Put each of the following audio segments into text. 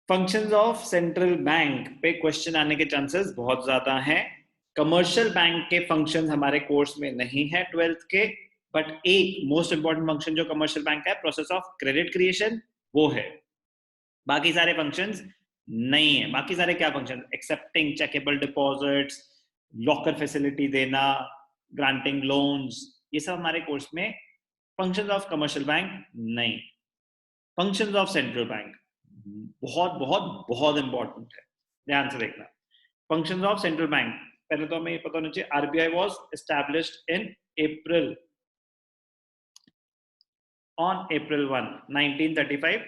Functions of central bank पे question आने के चांसेस बहुत ज्यादा हैं। कमर्शियल बैंक के फंक्शंस हमारे कोर्स में नहीं है 12th के, बट एक मोस्ट इंपॉर्टेंट फंक्शन जो कमर्शियल बैंक का है, प्रोसेस ऑफ क्रेडिट क्रिएशन, वो है। बाकी सारे फंक्शंस नहीं है। बाकी सारे क्या function? Accepting checkable deposits, locker facility देना, ग्रांटिंग लोन्स, ये सब हमारे कोर्स में फंक्शंस ऑफ कमर्शियल बैंक नहीं। फंक्शंस ऑफ सेंट्रल बैंक बहुत बहुत बहुत इंपॉर्टेंट है, ध्यान से देखना। फंक्शंस ऑफ सेंट्रल बैंक, पहले तो हमें ये पता होना चाहिए, RBI was established in April on April 1, 1935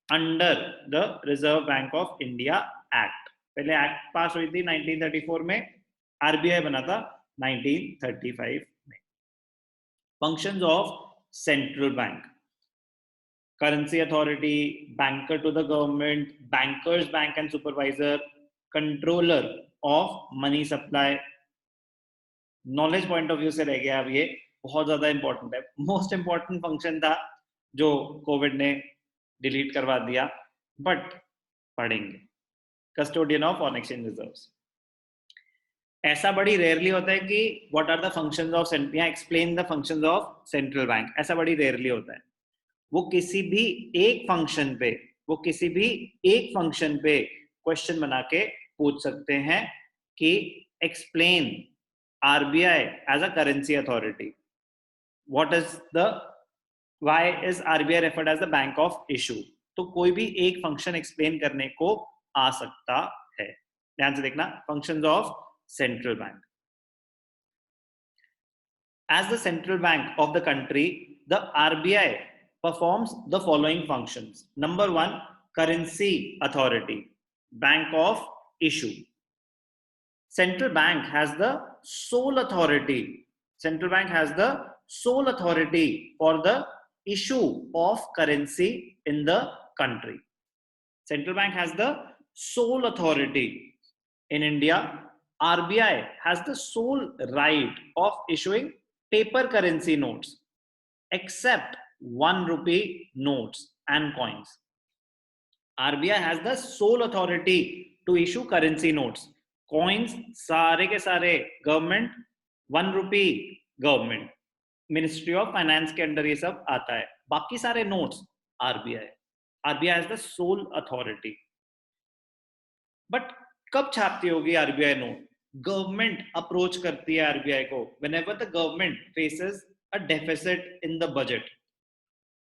under the Reserve Bank of India Act. पहले एक्ट पास हुई थी 1934 में, आरबीआई बना था 1935 में। Functions of central bank: currency authority, banker to the government, bankers bank and supervisor, controller of money supply. Knowledge point of view से रह गया अब ये, बहुत ज्यादा इंपॉर्टेंट है। मोस्ट इंपॉर्टेंट फंक्शन था जो कोविड ने डिलीट करवा दिया, बट पढ़ेंगे। Custodian of foreign exchange reserves. ऐसा बड़ी रेयरली होता है कि what are the functions of central, या explain the functions of central bank, ऐसा बड़ी रेयरली होता है। वो किसी भी एक फंक्शन पे क्वेश्चन बना के पूछ सकते हैं कि explain RBI as a currency authority, what is the, why is RBI referred as the bank of issue। तो कोई भी एक फंक्शन एक्सप्लेन करने को आ सकता है। ध्यान से देखना, functions of central bank. As the central bank of the country, the RBI performs the following functions. Number one, currency authority, bank of issue. Central bank has the sole authority. Central bank has the sole authority for the issue of currency in the country. Central bank has the sole authority. In India, RBI has the sole right of issuing paper currency notes, except 1 rupee notes and coins. RBI has the sole authority to issue currency notes. Coins सारे के सारे government, 1 rupee government, ministry of finance के under ये सब आता है। बाकी सारे notes RBI has the soul authority. But कब छापती होगी आरबीआई नोट? गवर्नमेंट अप्रोच करती है आरबीआई को, whenever the government faces a deficit in the budget,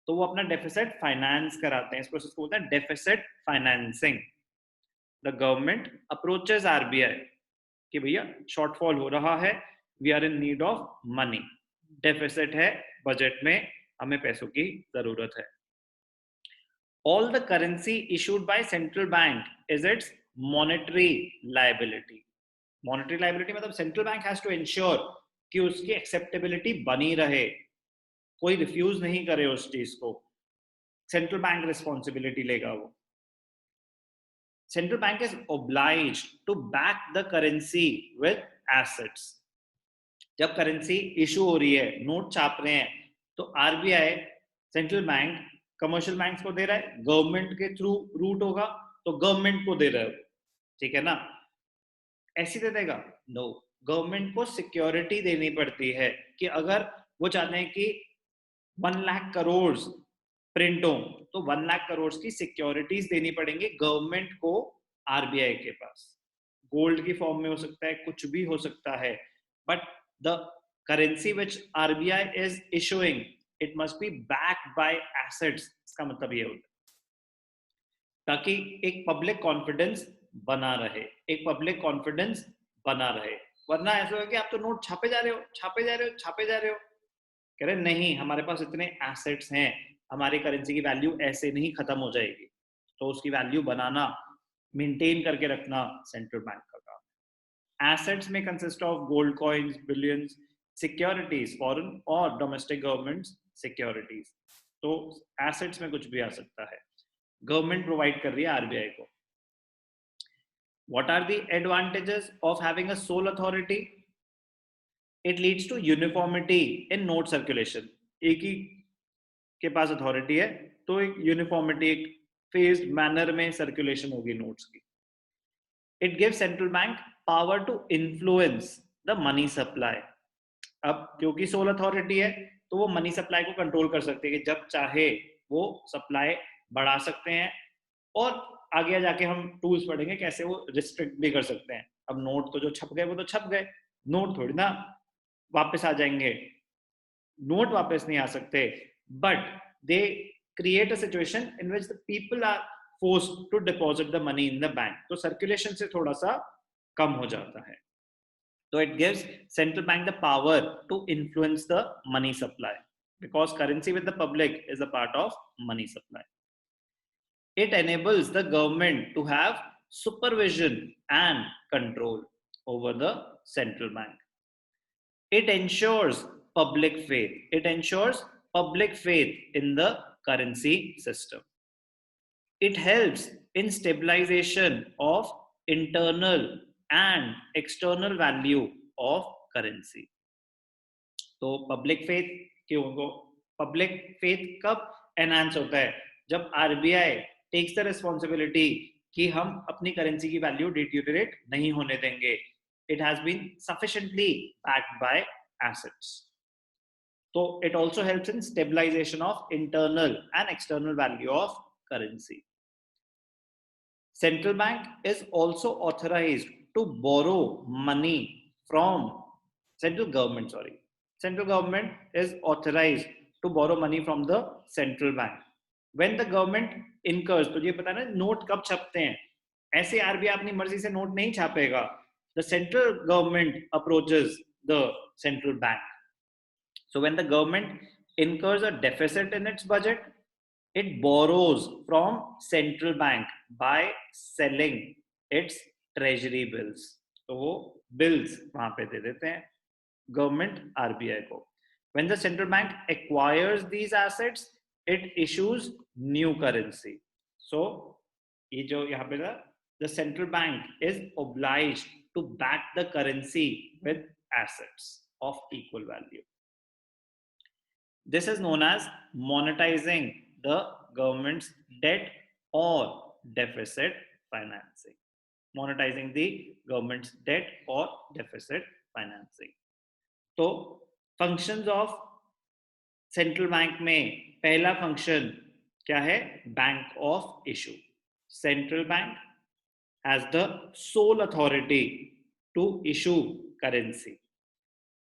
तो वो अपना डेफिसिट फाइनेंस कराते हैं। इस प्रोसेस को बोलते हैं deficit financing. The government approaches RBI कि भैया शॉर्टफॉल हो रहा है, we are in need of money, deficit है बजट में, हमें पैसों की जरूरत है। All the currency issued by central bank is its monetary liability. Monetary liability मतलब central bank has to ensure कि उसकी acceptability बनी रहे, कोई रिफ्यूज नहीं करे उस चीज को, सेंट्रल बैंक रिस्पॉन्सिबिलिटी लेगा वो। Central bank is obliged to back the currency with assets. जब करेंसी इशू हो रही है, नोट छाप रहे हैं, तो RBI central bank commercial banks को दे रहा है, गवर्नमेंट के थ्रू रूट होगा तो गवर्नमेंट को दे रहा है, ठीक है ना? ऐसे दे देगा? नो, गवर्नमेंट को सिक्योरिटी देनी पड़ती है कि अगर वो चाहते हैं कि 1 लाख करोड़ प्रिंट हो, तो 1 लाख करोड़ की सिक्योरिटीज देनी पड़ेंगी गवर्नमेंट को आरबीआई के पास। गोल्ड की फॉर्म में हो सकता है, कुछ भी हो सकता है, but the currency which RBI is issuing, it must be backed by assets। इसका मतलब ये होता है ताकि एक पब्लिक कॉन्फिडेंस बना रहे, वरना ऐसा होगा कि आप तो नोट छापे जा रहे हो, कह रहे नहीं हमारे पास इतने एसेट्स हैं, हमारी करेंसी की वैल्यू ऐसे नहीं खत्म हो जाएगी। तो उसकी वैल्यू बनाना, मेंटेन करके रखना सेंट्रल बैंक का काम। Assets may consist of gold coins, billions, securities, foreign और domestic government securities। तो assets में कुछ भी आ सकता है, गवर्नमेंट प्रोवाइड कर रही है आरबीआई को। What are the advantages of having a sole authority? It leads to uniformity in note circulation। एक ही के पास अथॉरिटी है तो एक यूनिफॉर्मिटी, एक फेज्ड मैनर में सर्कुलेशन होगी नोट्स की. It gives central bank power to influence the money supply. अब क्योंकि सोल अथॉरिटी है तो वो मनी सप्लाई को कंट्रोल कर सकते हैं कि जब चाहे वो सप्लाई बढ़ा सकते हैं, और आगे जाके हम टूल्स पढ़ेंगे कैसे वो रिस्ट्रिक्ट भी कर सकते हैं. अब नोट तो जो छप गए वो तो छप गए, नोट थोड़ी ना वापस आ जाएंगे, नोट वापस नहीं आ सकते, but they create a situation in which the people are forced to deposit the money in the bank, तो सर्कुलेशन से थोड़ा सा कम हो जाता है. So it gives central bank the power to influence the money supply, because currency with the public is a part of money supply. It enables the government to have supervision and control over the central bank. It ensures public faith. It ensures public faith in the currency system. It helps in stabilization of internal and external value of currency. तो public faith क्यों को, public faith कब enhance होता है? जब RBI takes the responsibility कि हम अपनी करेंसी की वैल्यू डिटीरियरेट नहीं होने देंगे. It has been sufficiently backed by assets. तो it also helps in stabilization of internal and external value of currency. Central bank is also authorized to borrow money from central government. Central government is authorized to borrow money from the central bank. When the government incurs, तो ये पता है ना note कब छपते हैं, ऐसे RBI अपनी मर्जी से नोट नहीं छापेगा. The central government approaches the central bank. So when the government incurs a deficit in its budget, it borrows from central bank by selling its treasury bills. तो वो bills वहां पे दे देते हैं गवर्नमेंट आरबीआई को. When the central bank acquires these assets, it issues new currency. So ये जो यहाँ पे था, the central bank is obliged to back the currency with assets of equal value. This is known as monetizing the government's debt or deficit financing. Monetizing the government's debt or deficit financing. तो functions of central bank में पहला function क्या है? Bank of issue. Central bank has the sole authority to issue currency,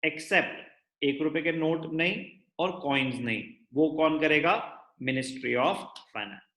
except ₹1 के note नहीं और coins नहीं. वो कौन करेगा? Ministry of finance.